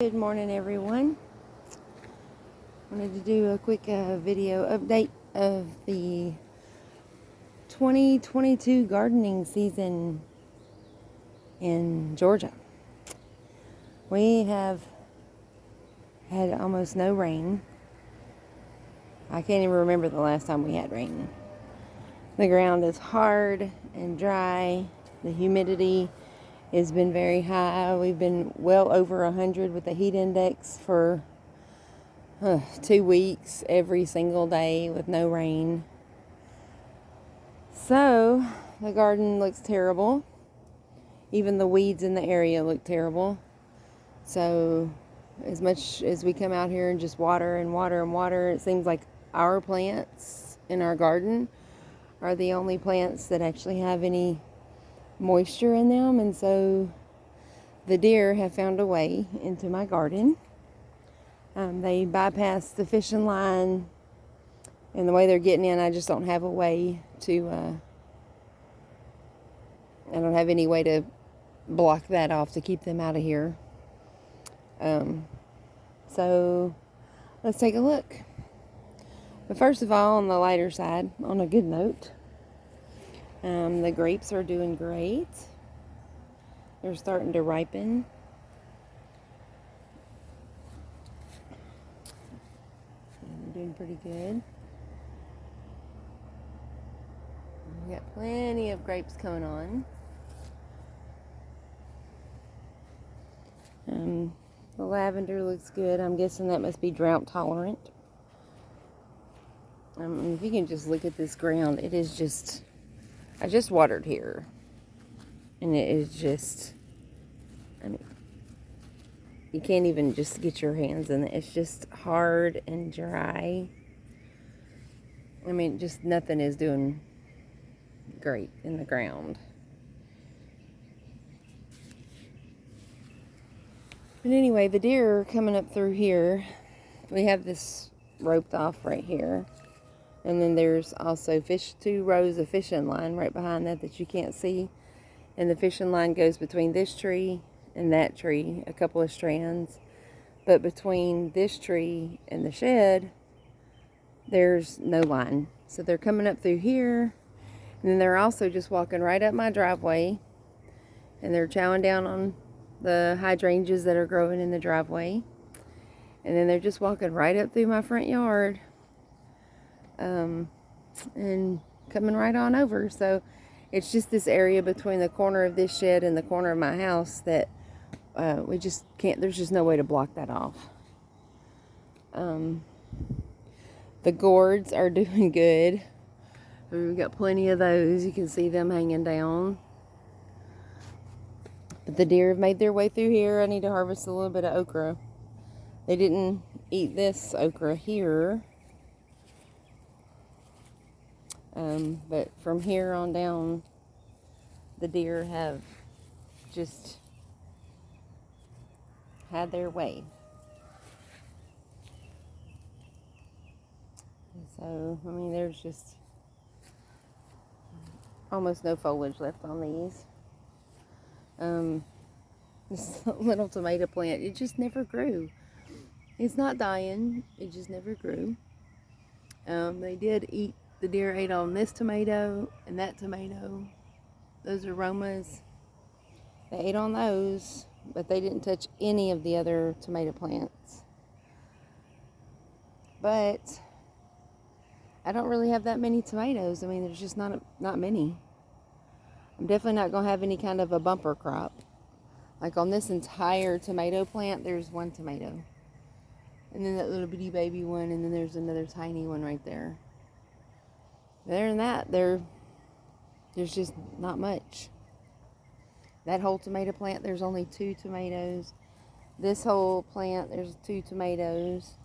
Good morning, everyone. Wanted to do a quick video update of the 2022 gardening season in Georgia. We have had almost no rain. I can't even remember the last time we had rain. The ground is hard and dry. The humidity has been very high. We've been well over 100 with the heat index for 2 weeks, every single day with no rain. So the garden looks terrible. Even the weeds in the area look terrible. So as much as we come out here and just water and water and water, it seems like our plants in our garden are the only plants that actually have any moisture in them. And so the deer have found a way into my garden. They bypassed the fishing line, and the way they're getting in, I just don't have a way to, I don't have any way to block that off to keep them out of here. So let's take a look. But first of all, on the lighter side, on a good note, the grapes are doing great. They're starting to ripen. They're doing pretty good. We got plenty of grapes coming on. The lavender looks good. I'm guessing that must be drought tolerant. If you can just look at this ground, it is just, I just watered here. And it is just, you can't even just get your hands in it. It's just hard and dry. Just nothing is doing great in the ground. But anyway, the deer are coming up through here. We have this roped off right here. And then there's also 2 rows of fishing line right behind that you can't see. And the fishing line goes between this tree and that tree, a couple of strands. But between this tree and the shed, there's no line. So they're coming up through here. And then they're also just walking right up my driveway. And they're chowing down on the hydrangeas that are growing in the driveway. And then they're just walking right up through my front yard. And coming right on over. So it's just this area between the corner of this shed and the corner of my house that we just can't, there's just no way to block that off. The gourds are doing good. We've got plenty of those. You can see them hanging down. But the deer have made their way through here. I need to harvest a little bit of okra. They didn't eat this okra here. But from here on down, the deer have just had their way. So, there's just almost no foliage left on these. This little tomato plant, it just never grew. It's not dying, it just never grew. They did eat, the deer ate on this tomato and that tomato. Those aromas, they ate on those, but they didn't touch any of the other tomato plants. But I don't really have that many tomatoes. There's just not many. I'm definitely not going to have any kind of a bumper crop. Like on this entire tomato plant, there's 1 tomato. And then that little bitty baby one, and then there's another tiny one right there. Other than that, there's just not much. That whole tomato plant, there's only 2 tomatoes. This whole plant, there's 2 tomatoes.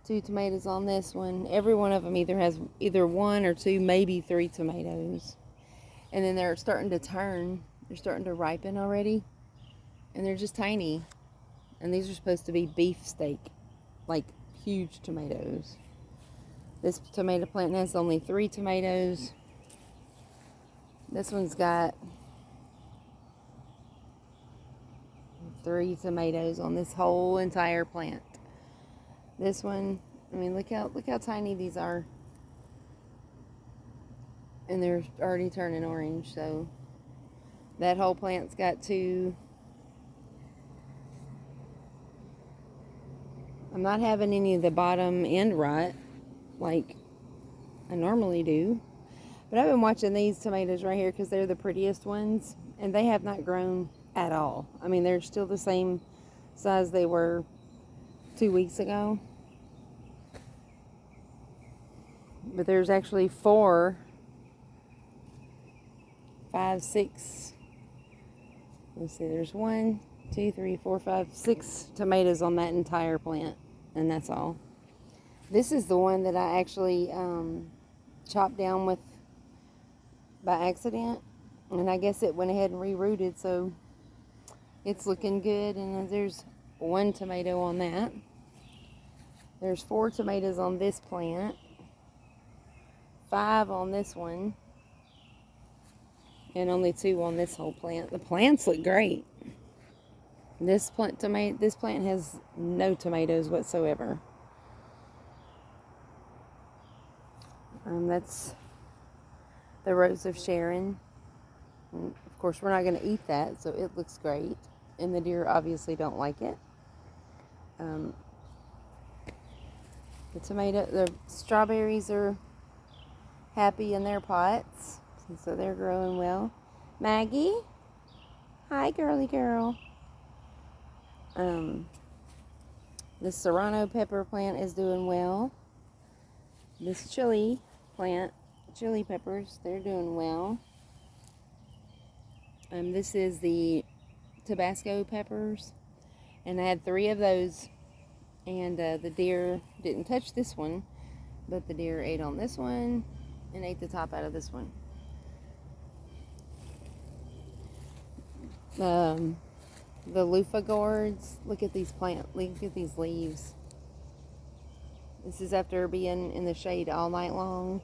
2 tomatoes on this one. Every one of them either has 1 or 2, maybe 3 tomatoes. And then they're starting to turn. They're starting to ripen already. And they're just tiny. And these are supposed to be beefsteak, like huge tomatoes. This tomato plant has only 3 tomatoes. This one's got 3 tomatoes on this whole entire plant. This one, I mean, look how tiny these are. And they're already turning orange, so that whole plant's got 2. I'm not having any of the bottom end rot like I normally do. But I've been watching these tomatoes right here because they're the prettiest ones, and they have not grown at all. I mean, they're still the same size they were 2 weeks ago. But there's actually 4, 5, 6. Let's see, there's 1, 2, 3, 4, 5, 6 tomatoes on that entire plant, and that's all. This is the one that I actually chopped down with by accident, and I guess it went ahead and re-rooted, so it's looking good. And there's 1 tomato on that. There's 4 tomatoes on this plant, 5 on this one, and only 2 on this whole plant. The plants look great. This plant has no tomatoes whatsoever. That's the Rose of Sharon. And of course, we're not going to eat that, so it looks great. And the deer obviously don't like it. The strawberries are happy in their pots, so they're growing well. Maggie, hi, girly girl. The serrano pepper plant is doing well. This chili plant, chili peppers, they're doing well. This is the Tabasco peppers, and I had 3 of those, and the deer didn't touch this one, but the deer ate on this one and ate the top out of this one. The loofah gourds, look at these look at these leaves. This is after being in the shade all night long,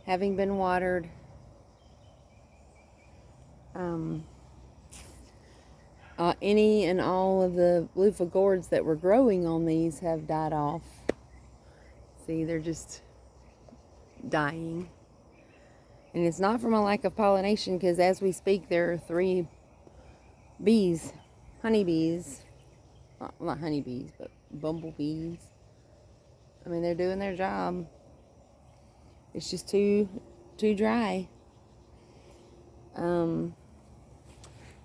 having been watered. Any and all of the loofah gourds that were growing on these have died off. See, they're just dying. And it's not from a lack of pollination, because as we speak, there are 3 bees, honeybees, well, not honeybees, but bumblebees. I mean, they're doing their job. It's just too dry.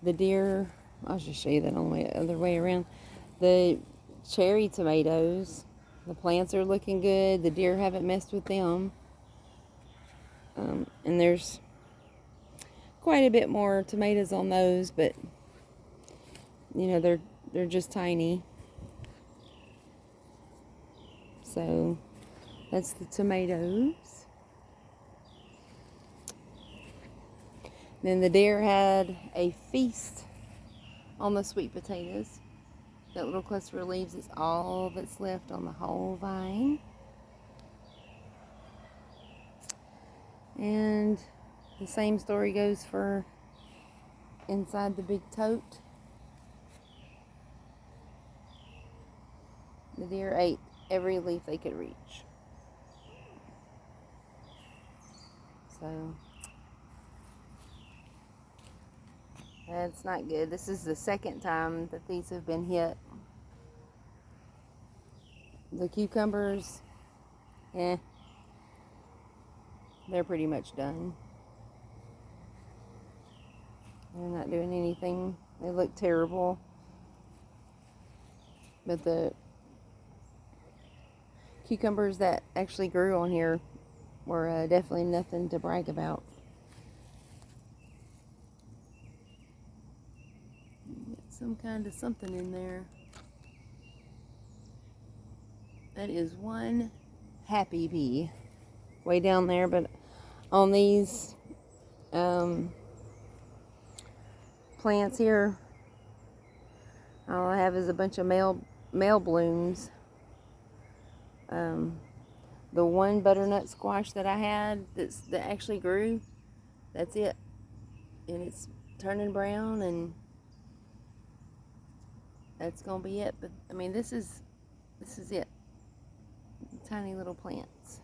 The deer, I'll just show you that on the other way around. The cherry tomatoes, the plants are looking good. The deer haven't messed with them. And there's quite a bit more tomatoes on those, but you know, they're just tiny. So that's the tomatoes. Then the deer had a feast on the sweet potatoes. That little cluster of leaves is all that's left on the whole vine. And the same story goes for inside the big tote. The deer ate every leaf they could reach. So that's not good. This is the second time that these have been hit. The cucumbers, they're pretty much done. They're not doing anything. They look terrible. But the cucumbers that actually grew on here were definitely nothing to brag about. Get some kind of something in there. That is one happy bee way down there, but on these plants here, all I have is a bunch of male blooms. The one butternut squash that I had that actually grew, that's it. And it's turning brown, and that's gonna be it. But I mean, this is it. Tiny little plants.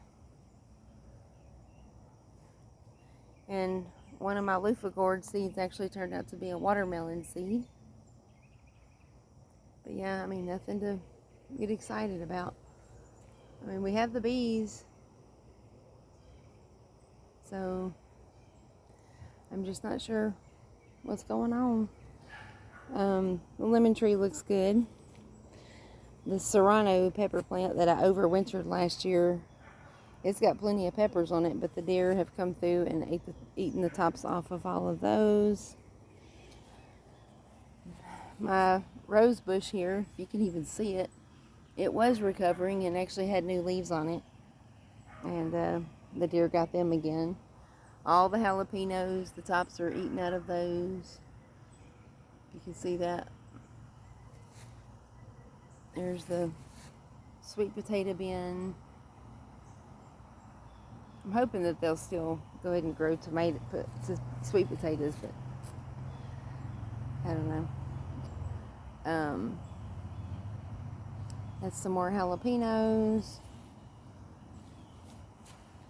And one of my loofah gourd seeds actually turned out to be a watermelon seed. But yeah, I mean, nothing to get excited about. I mean, we have the bees, so I'm just not sure what's going on. The lemon tree looks good. The serrano pepper plant that I overwintered last year, it's got plenty of peppers on it, but the deer have come through and eaten the tops off of all of those. My rose bush here, if you can even see it, it was recovering and actually had new leaves on it. And the deer got them again. All the jalapenos, the tops are eaten out of those. You can see that. There's the sweet potato bin. I'm hoping that they'll still go ahead and grow sweet potatoes, but I don't know. That's some more jalapenos.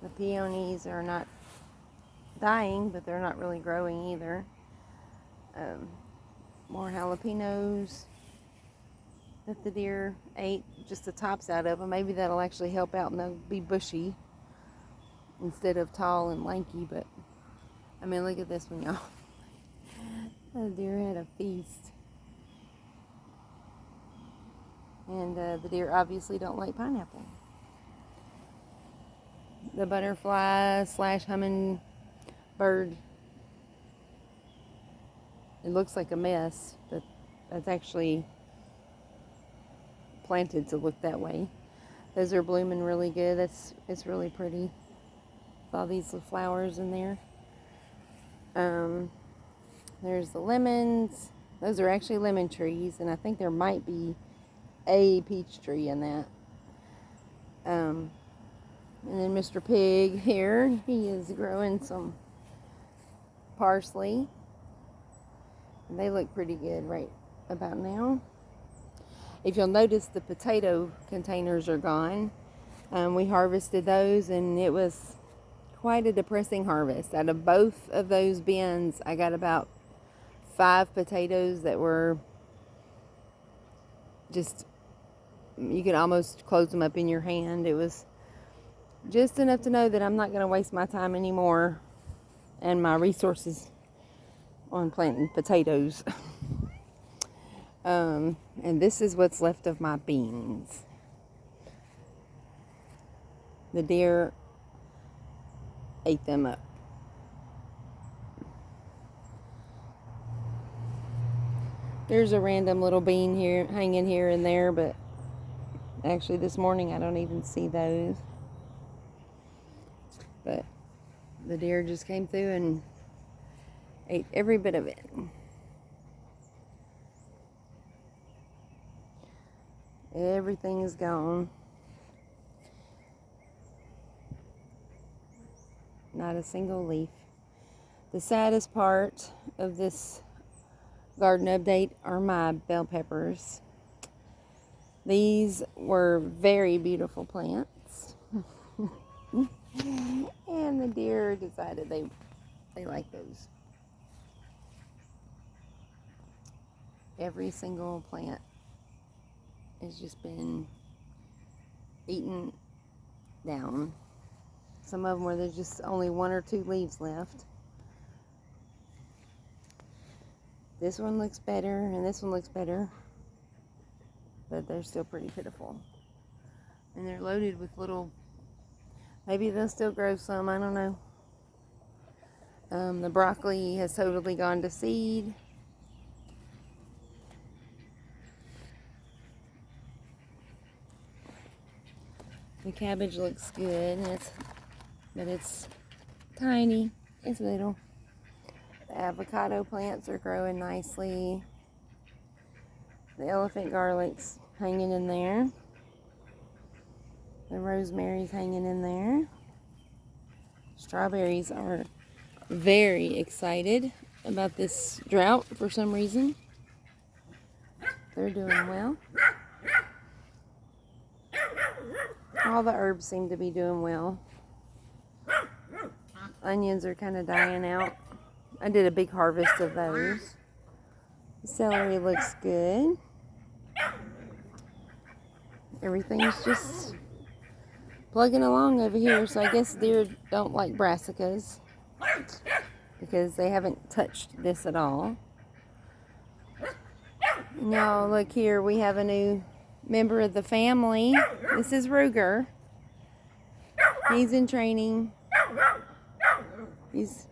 The peonies are not dying, but they're not really growing either. More jalapenos that the deer ate just the tops out of them. Maybe that'll actually help out and they'll be bushy instead of tall and lanky. But I mean, look at this one, y'all. The deer had a feast. And the deer obviously don't like pineapple. The butterfly / hummingbird, it looks like a mess, but that's actually planted to look that way. Those are blooming really good. It's really pretty. All these little flowers in there. There's the lemons. Those are actually lemon trees, and I think there might be a peach tree in that. And then Mr. Pig here, he is growing some parsley. And they look pretty good right about now. If you'll notice, the potato containers are gone. We harvested those, and it was quite a depressing harvest. Out of both of those bins, I got about 5 potatoes that were just, you could almost close them up in your hand. It was just enough to know that I'm not going to waste my time anymore and my resources on planting potatoes. And this is what's left of my beans. The deer ate them up. There's a random little bean here, hanging here and there, but actually this morning I don't even see those. But the deer just came through and ate every bit of it. Everything is gone. Not a single leaf. The saddest part of this garden update are my bell peppers. These were very beautiful plants. And the deer decided they like those. Every single plant has just been eaten down. Some of them where there's just only 1 or 2 leaves left. This one looks better, and this one looks better, but they're still pretty pitiful. And they're loaded with little, maybe they'll still grow some, I don't know. The broccoli has totally gone to seed. The cabbage looks good, but it's tiny. It's little. The avocado plants are growing nicely. The elephant garlic's hanging in there. The rosemary's hanging in there. Strawberries are very excited about this drought for some reason. They're doing well. All the herbs seem to be doing well. Onions are kind of dying out. I did a big harvest of those. The celery looks good. Everything's just plugging along over here. So I guess deer don't like brassicas because they haven't touched this at all. Now look here, we have a new member of the family. This is Ruger. He's in training. He's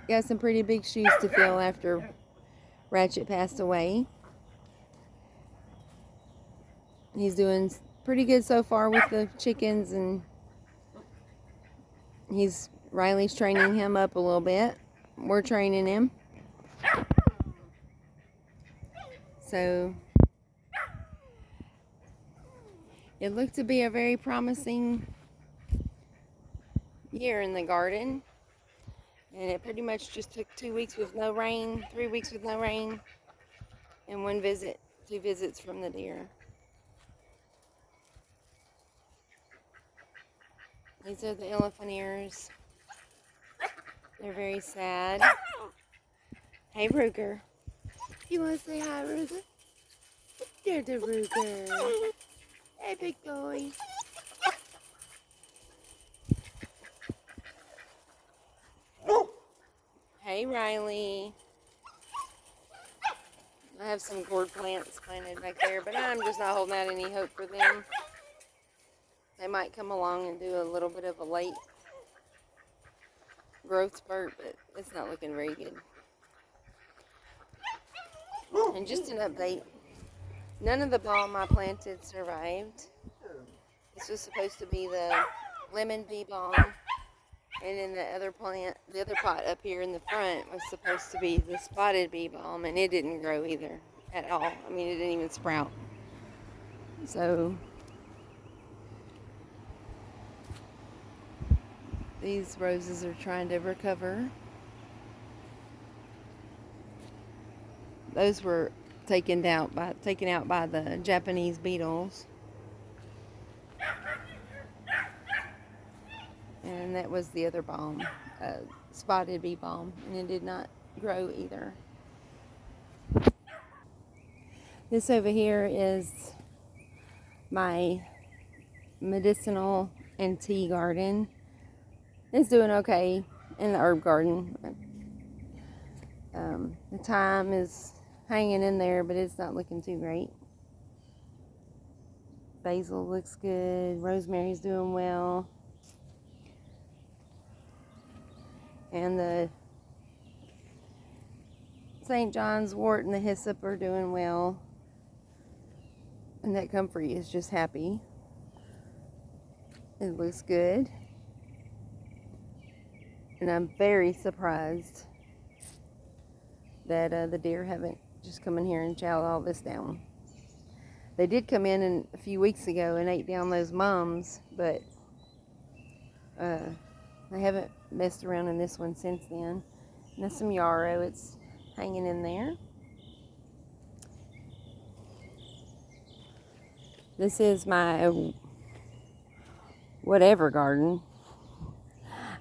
got some pretty big shoes to fill after Ratchet passed away. He's doing pretty good so far with the chickens, and Riley's training him up a little bit. We're training him. So it looked to be a very promising year in the garden. And it pretty much just took 2 weeks with no rain, 3 weeks with no rain, and 2 visits from the deer. These are the elephant ears. They're very sad. Hey, Ruger. You want to say hi, Ruger? There's the Ruger. Hey, big boy. Hey, Riley. I have some gourd plants planted back there, but I'm just not holding out any hope for them. They might come along and do a little bit of a late growth spurt, but it's not looking very good. And just an update, none of the balm I planted survived. This was supposed to be the lemon bee balm, and then the other pot up here in the front was supposed to be the spotted bee balm, and it didn't grow either at all. I mean, it didn't even sprout. So these roses are trying to recover. Those were taken out by the Japanese beetles. And that was the other balm, spotted bee balm, and it did not grow either. This over here is my medicinal and tea garden. It's doing okay in the herb garden. The thyme is hanging in there, but it's not looking too great. Basil looks good. Rosemary's doing well. And the St. John's wort and the hyssop are doing well. And that comfrey is just happy. It looks good. And I'm very surprised that the deer haven't just come in here and chowed all this down. They did come in a few weeks ago and ate down those mums, but I haven't messed around in this one since then. And that's some yarrow. It's hanging in there. This is my whatever garden.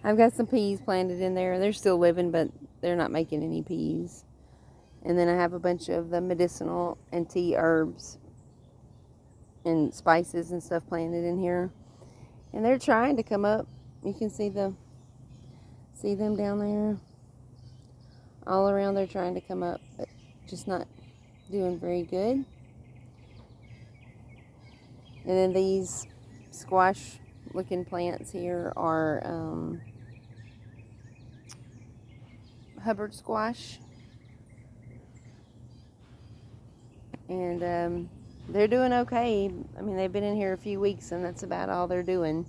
I've got some peas planted in there. They're still living, but they're not making any peas. And then I have a bunch of the medicinal and tea herbs and spices and stuff planted in here. And they're trying to come up. You can see them down there. All around they're trying to come up, but just not doing very good. And then these squash looking plants here are Hubbard squash. And they're doing okay. I mean, they've been in here a few weeks, and that's about all they're doing.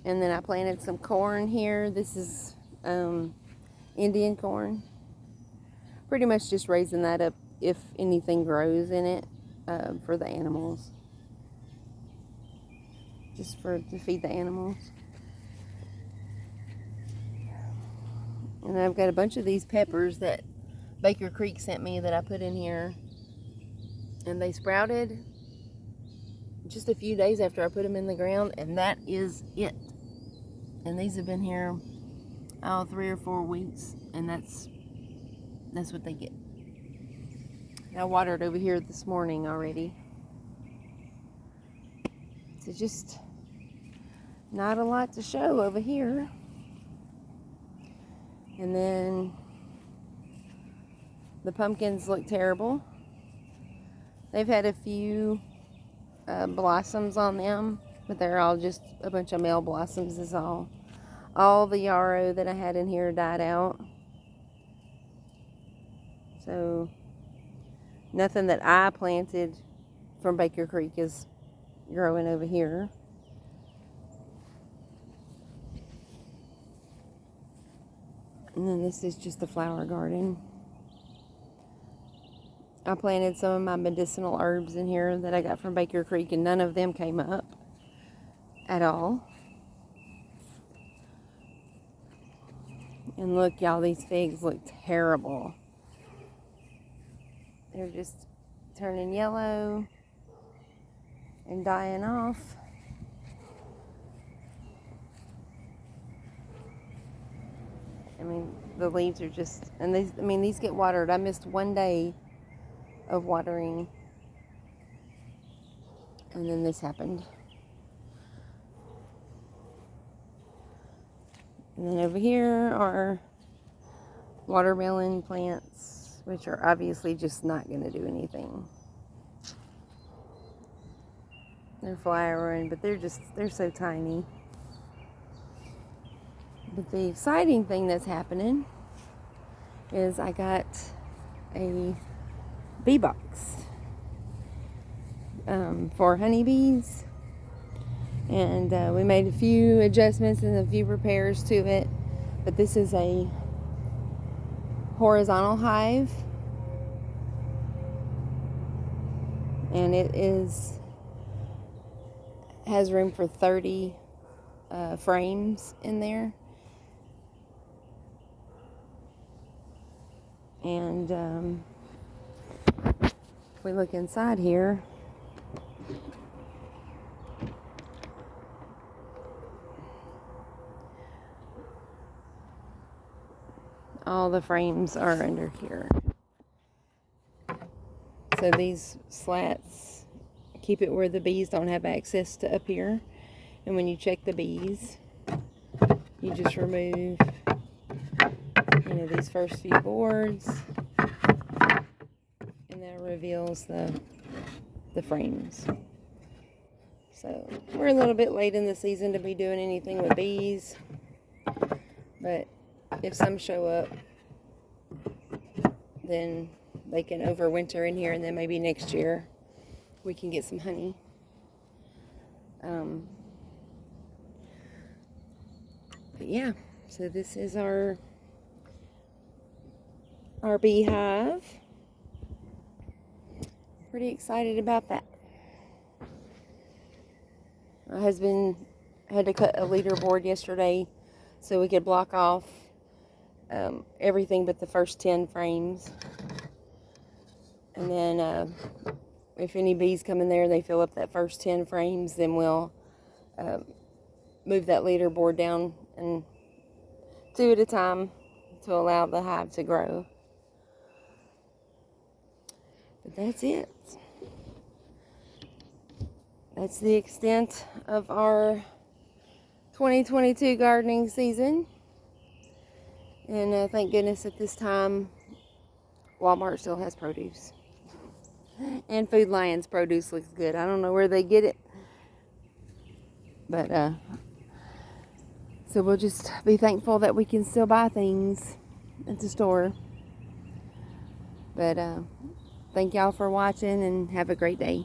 And then I planted some corn here. This is Indian corn. Pretty much just raising that up if anything grows in it for the animals. Just to feed the animals. And I've got a bunch of these peppers that Baker Creek sent me that I put in here. And they sprouted just a few days after I put them in the ground, and that is it. And these have been here 3 or 4 weeks, and that's what they get. I watered over here this morning already. So just not a lot to show over here. And then the pumpkins look terrible. They've had a few blossoms on them, but they're all just a bunch of male blossoms is all. All the yarrow that I had in here died out. So nothing that I planted from Baker Creek is growing over here. And then this is just the flower garden. I planted some of my medicinal herbs in here that I got from Baker Creek, and none of them came up at all. And look, y'all, these figs look terrible. They're just turning yellow and dying off. I mean, the leaves are just, and these get watered. I missed one day of watering, and then this happened. And then over here are watermelon plants, which are obviously just not going to do anything. They're flowering, but they're so tiny. But the exciting thing that's happening is I got a bee box for honeybees. And we made a few adjustments and a few repairs to it. But this is a horizontal hive. And it has room for 30 frames in there. And if we look inside here, all the frames are under here. So these slats keep it where the bees don't have access to up here. And when you check the bees, you just remove these first few boards, and that reveals the frames. So we're a little bit late in the season to be doing anything with bees, but if some show up, then they can overwinter in here, and then maybe next year we can get some honey. But yeah, so this is our beehive. Pretty excited about that. My husband had to cut a leaderboard yesterday so we could block off everything but the first 10 frames. And then if any bees come in there and they fill up that first 10 frames, then we'll move that leaderboard down and 2 at a time to allow the hive to grow. But that's it. That's the extent of our 2022 gardening season. And thank goodness at this time, Walmart still has produce. And Food Lion's produce looks good. I don't know where they get it. But, so we'll just be thankful that we can still buy things at the store. But, thank y'all for watching, and have a great day.